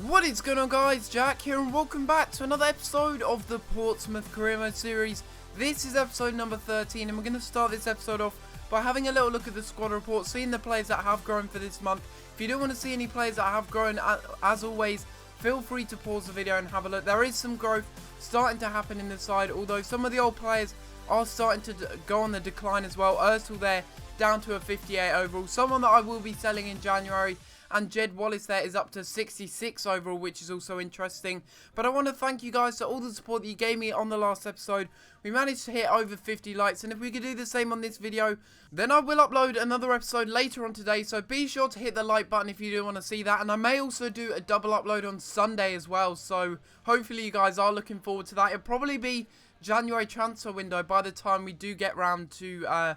What is going on, guys? Jack here, and welcome back to another episode of the Portsmouth Career Mode series. This is episode number 13, and we're going to start this episode off by having a little look at the squad report, seeing the players that have grown for this month. If you don't want to see any players that have grown, as always, feel free to pause the video and have a look. There is some growth starting to happen in the side, although some of the old players are starting to go on the decline as well. Ursel there, down to a 58 overall. Someone that I will be selling in January. And Jed Wallace there is up to 66 overall, which is also interesting. But I want to thank you guys for all the support that you gave me on the last episode. We managed to hit over 50 likes, and if we could do the same on this video, then I will upload another episode later on today. So be sure to hit the like button if you do want to see that. And I may also do a double upload on Sunday as well. So hopefully you guys are looking forward to that. It'll probably be January transfer window by the time we do get round to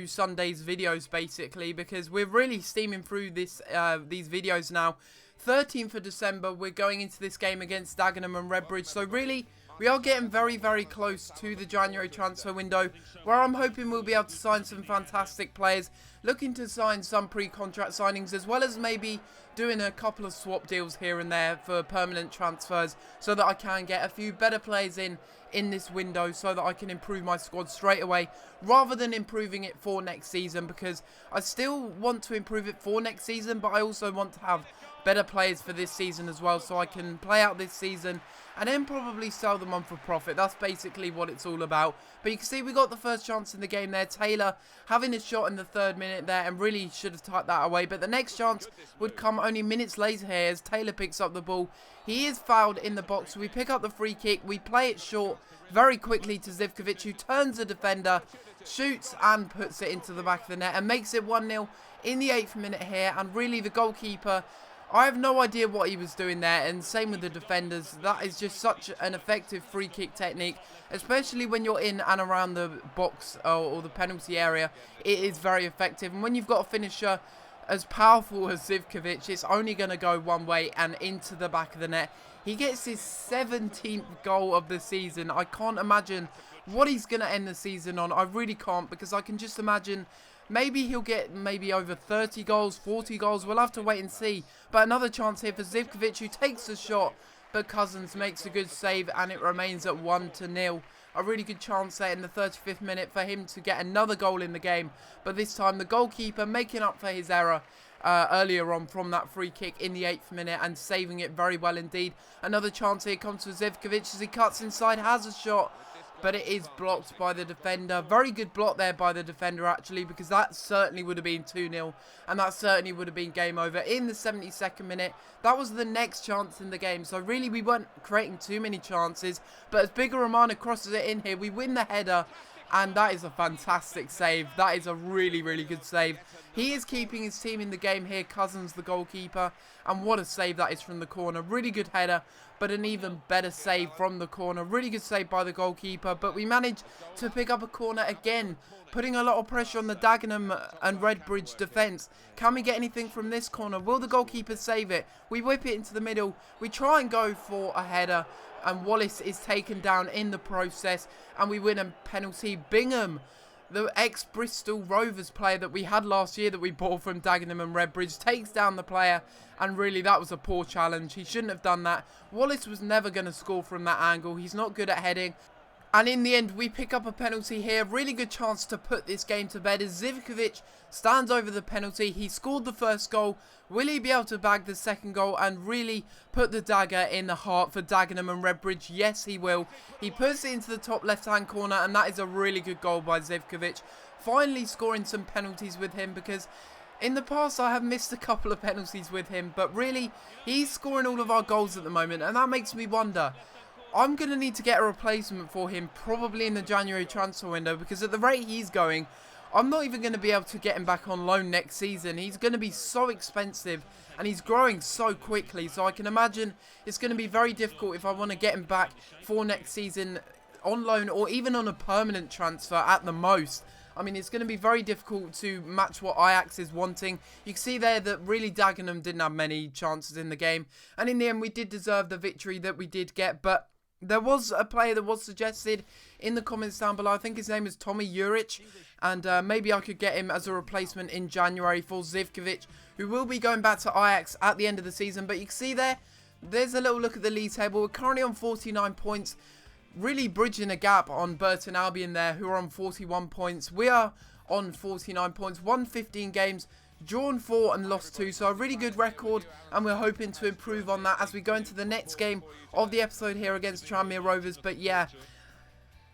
Sunday's videos, basically, because we're really steaming through these videos now. 13th of December, we're going into this game against Dagenham and Redbridge, so really we are getting very, very close to the January transfer window, where I'm hoping we'll be able to sign some fantastic players, looking to sign some pre-contract signings, as well as maybe doing a couple of swap deals here and there for permanent transfers, so that I can get a few better players in this window, so that I can improve my squad straight away, rather than improving it for next season, because I still want to improve it for next season, but I also want to have better players for this season as well, so I can play out this season and then probably sell them on for profit. That's basically what it's all about. But you can see we got the first chance in the game there. Taylor having a shot in the 3rd minute there, and really should have typed that away. But the next chance would come only minutes later here as Taylor picks up the ball. He is fouled in the box. We pick up the free kick. We play it short very quickly to Zivkovic, who turns the defender, shoots and puts it into the back of the net and makes it 1-0 in the 8th minute here. And really the goalkeeper, I have no idea what he was doing there, and same with the defenders. That is just such an effective free kick technique, especially when you're in and around the box or the penalty area. It is very effective, and when you've got a finisher as powerful as Zivkovic, it's only going to go one way and into the back of the net. He gets his 17th goal of the season. I can't imagine what he's going to end the season on. I really can't, because I can just imagine maybe he'll get over 30 goals, 40 goals. We'll have to wait and see. But another chance here for Zivkovic, who takes the shot, but Cousins makes a good save, and it remains at 1-0. A really good chance there in the 35th minute for him to get another goal in the game. But this time the goalkeeper making up for his error earlier on from that free kick in the 8th minute and saving it very well indeed. Another chance here comes for Zivkovic as he cuts inside, has a shot, but it is blocked by the defender. Very good block there by the defender, actually, because that certainly would have been 2-0, and that certainly would have been game over in the 72nd minute. That was the next chance in the game, so really we weren't creating too many chances, but as Bigger Romana crosses it in here, we win the header, and that is a fantastic save. That is a really, really good save. He is keeping his team in the game here, Cousins, the goalkeeper, and what a save that is from the corner. Really good header, but an even better save from the corner. Really good save by the goalkeeper, but we managed to pick up a corner again, putting a lot of pressure on the Dagenham and Redbridge defence. Can we get anything from this corner? Will the goalkeeper save it? We whip it into the middle. We try and go for a header, and Wallace is taken down in the process, and we win a penalty. Bingham, the ex-Bristol Rovers player that we had last year that we bought from Dagenham and Redbridge, takes down the player, and really that was a poor challenge. He shouldn't have done that. Wallace was never going to score from that angle. He's not good at heading. And in the end, we pick up a penalty here. Really good chance to put this game to bed as Zivkovic stands over the penalty. He scored the first goal. Will he be able to bag the second goal and really put the dagger in the heart for Dagenham and Redbridge? Yes, he will. He puts it into the top left-hand corner, and that is a really good goal by Zivkovic. Finally scoring some penalties with him, because in the past I have missed a couple of penalties with him, but really he's scoring all of our goals at the moment, and that makes me wonder. I'm going to need to get a replacement for him probably in the January transfer window, because at the rate he's going, I'm not even going to be able to get him back on loan next season. He's going to be so expensive, and he's growing so quickly, so I can imagine it's going to be very difficult if I want to get him back for next season on loan, or even on a permanent transfer at the most. I mean, it's going to be very difficult to match what Ajax is wanting. You can see there that really Dagenham didn't have many chances in the game, and in the end we did deserve the victory that we did get. But there was a player that was suggested in the comments down below. I think his name is Tommy Juric, and maybe I could get him as a replacement in January for Zivkovic, who will be going back to Ajax at the end of the season. But you can see there, there's a little look at the league table. We're currently on 49 points, really bridging a gap on Burton Albion there, who are on 41 points. We are on 49 points, won 15 games, drawn 4 and lost 2, so a really good record, and we're hoping to improve on that as we go into the next game of the episode here against Tranmere Rovers. But yeah,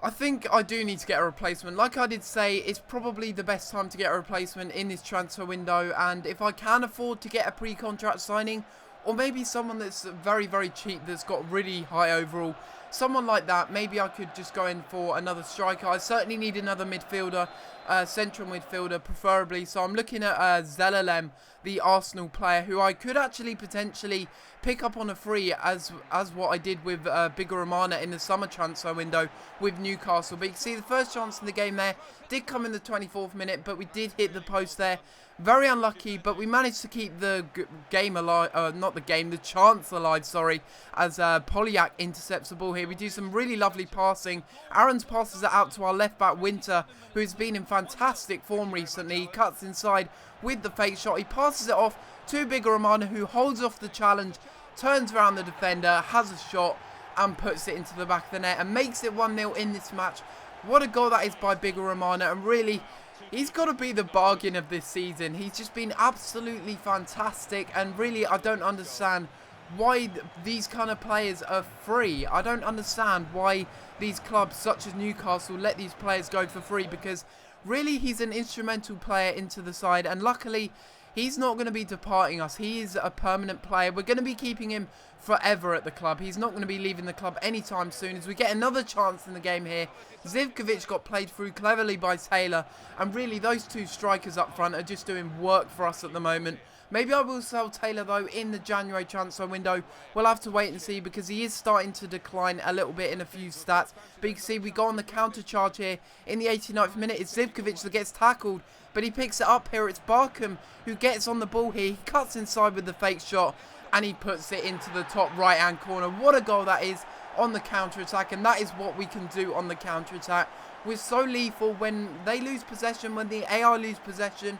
I think I do need to get a replacement. Like I did say, it's probably the best time to get a replacement in this transfer window, and if I can afford to get a pre-contract signing, or maybe someone that's very, very cheap that's got really high overall, someone like that, maybe I could just go in for another striker. I certainly need another midfielder, central midfielder preferably. So I'm looking at Zelalem, the Arsenal player, who I could actually potentially pick up on a free as what I did with Bigoromana in the summer transfer window with Newcastle. But you can see the first chance in the game there did come in the 24th minute, but we did hit the post there. Very unlucky, but we managed to keep the game alive, the chance alive, sorry, as Polyak intercepts the ball here. We do some really lovely passing. Aaron's passes it out to our left back, Winter, who's been in fantastic form recently. He cuts inside with the fake shot. He passes it off to Bigoromana, who holds off the challenge, turns around the defender, has a shot, and puts it into the back of the net, and makes it 1-0 in this match. What a goal that is by Bigoromana, and really, he's got to be the bargain of this season. He's just been absolutely fantastic, and really I don't understand why these kind of players are free. I don't understand why these clubs such as Newcastle let these players go for free, because really he's an instrumental player into the side, and luckily he's not going to be departing us. He is a permanent player. We're going to be keeping him forever at the club. He's not going to be leaving the club anytime soon, as we get another chance in the game here. Zivkovic got played through cleverly by Taylor, and really those two strikers up front are just doing work for us at the moment. Maybe I will sell Taylor though in the January transfer window. We'll have to wait and see, because he is starting to decline a little bit in a few stats. But you can see we go on the counter charge here in the 89th minute. It's Zivkovic that gets tackled, but he picks it up here. It's Barkham who gets on the ball here. He cuts inside with the fake shot, and he puts it into the top right hand corner. What a goal that is on the counter attack, and that is what we can do on the counter attack. We're so lethal when they lose possession, when the AI lose possession.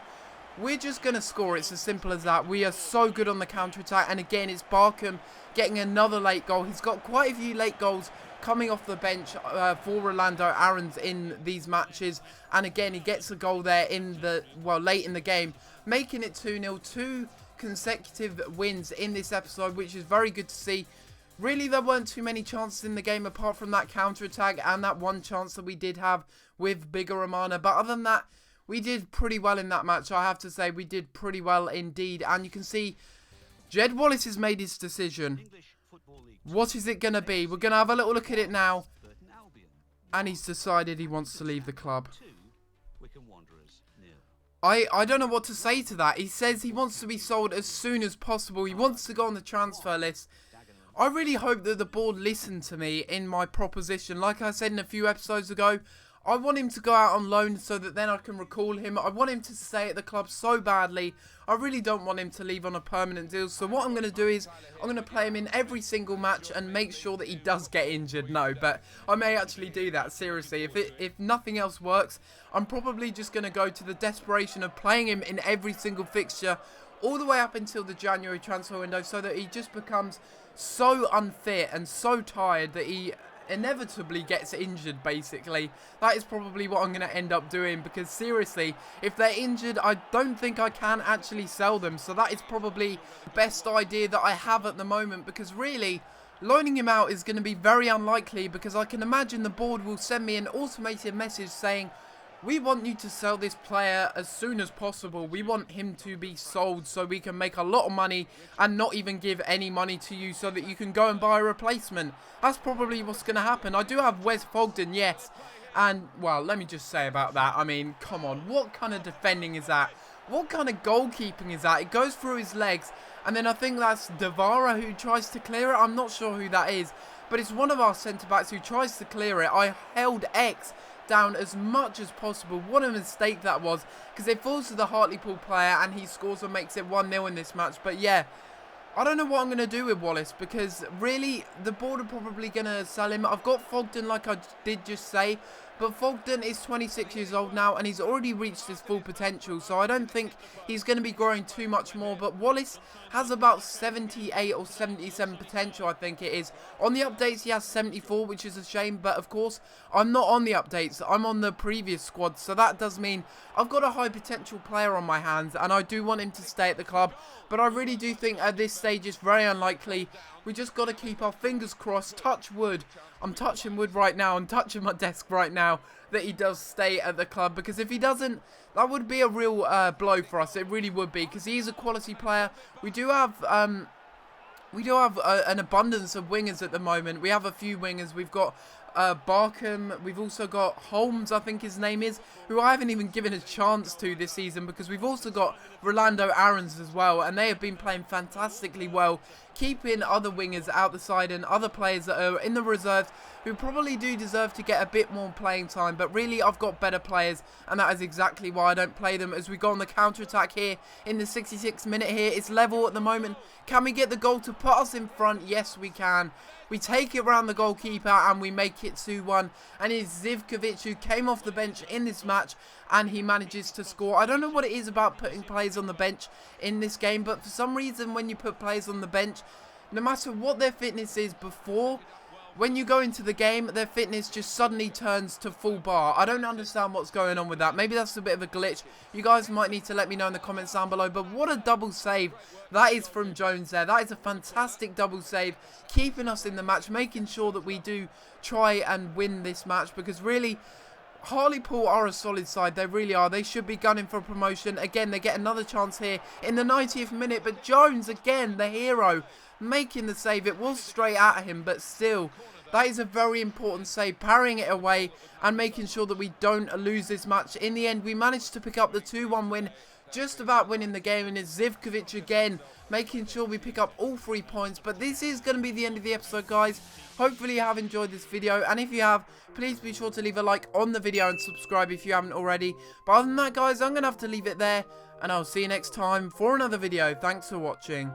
We're just going to score. It's as simple as that. We are so good on the counter-attack. And again, it's Barkham getting another late goal. He's got quite a few late goals coming off the bench for Rolando Aarons in these matches. And again, he gets a goal there in the, late in the game, making it 2-0. 2 consecutive wins in this episode, which is very good to see. Really, there weren't too many chances in the game apart from that counter-attack and that one chance that we did have with Bigoromana. But other than that, we did pretty well in that match. I have to say, we did pretty well indeed. And you can see Jed Wallace has made his decision. What is it going to be? We're going to have a little look at it now. And he's decided he wants to leave the club. I don't know what to say to that. He says he wants to be sold as soon as possible. He wants to go on the transfer list. I really hope that the board listened to me in my proposition. Like I said in a few episodes ago, I want him to go out on loan so that then I can recall him. I want him to stay at the club so badly. I really don't want him to leave on a permanent deal. So what I'm going to do is I'm going to play him in every single match and make sure that he does get injured. No, but I may actually do that, seriously. If nothing else works, I'm probably just going to go to the desperation of playing him in every single fixture all the way up until the January transfer window, so that he just becomes so unfit and so tired that he inevitably gets injured. Basically, that is probably what I'm going to end up doing, because seriously, if they're injured, I don't think I can actually sell them. So that is probably the best idea that I have at the moment, because really loaning him out is going to be very unlikely, because I can imagine the board will send me an automated message saying, we want you to sell this player as soon as possible. We want him to be sold so we can make a lot of money and not even give any money to you so that you can go and buy a replacement. That's probably what's going to happen. I do have Wes Fogden, yes. And, well, let me just say about that. I mean, come on. What kind of defending is that? What kind of goalkeeping is that? It goes through his legs. And then I think that's Devara who tries to clear it. I'm not sure who that is. But it's one of our centre-backs who tries to clear it. I held X down as much as possible. What a mistake that was, because it falls to the Hartlepool player and he scores and makes it 1-0 in this match. But yeah, I don't know what I'm going to do with Wallace, because really the board are probably going to sell him. I've got Fogden, like I did just say, But Fogden is 26 years old now, and he's already reached his full potential, so I don't think he's going to be growing too much more. But Wallace has about 78 or 77 potential, I think it is. On the updates, he has 74, which is a shame, but of course, I'm not on the updates. I'm on the previous squad, so that does mean I've got a high potential player on my hands, and I do want him to stay at the club. But I really do think at this stage it's very unlikely. We just got to keep our fingers crossed, touch wood. I'm touching wood right now, I'm touching my desk right now, that he does stay at the club, because if he doesn't, that would be a real blow for us. It really would be, because he's a quality player. We do have an abundance of wingers at the moment. We have a few wingers. We've got Barkham, we've also got Holmes, I think his name is, who I haven't even given a chance to this season, because we've also got Rolando Aarons as well, and they have been playing fantastically well, keeping other wingers out the side and other players that are in the reserves who probably do deserve to get a bit more playing time. But really, I've got better players, and that is exactly why I don't play them. As we go on the counter-attack here in the 66th minute here, it's level at the moment. Can we get the goal to put us in front? Yes, we can. We take it around the goalkeeper and we make it 2-1. And it's Zivkovic who came off the bench in this match, and he manages to score. I don't know what it is about putting players on the bench in this game, but for some reason when you put players on the bench, no matter what their fitness is before, when you go into the game, their fitness just suddenly turns to full bar. I don't understand what's going on with that. Maybe that's a bit of a glitch. You guys might need to let me know in the comments down below. But what a double save that is from Jones there. That is a fantastic double save, keeping us in the match, making sure that we do try and win this match. Because really, Hartlepool are a solid side. They really are. They should be gunning for promotion. Again, they get another chance here in the 90th minute. But Jones, again, the hero, making the save. It was straight at him, but still, that is a very important save, parrying it away and making sure that we don't lose this match. In the end, we managed to pick up the 2-1 win, just about winning the game, and it's Zivkovic again making sure we pick up all 3 points. But this is going to be the end of the episode, guys. Hopefully you have enjoyed this video, and if you have, please be sure to leave a like on the video and subscribe if you haven't already. But other than that, guys, I'm going to have to leave it there, and I'll see you next time for another video. Thanks for watching.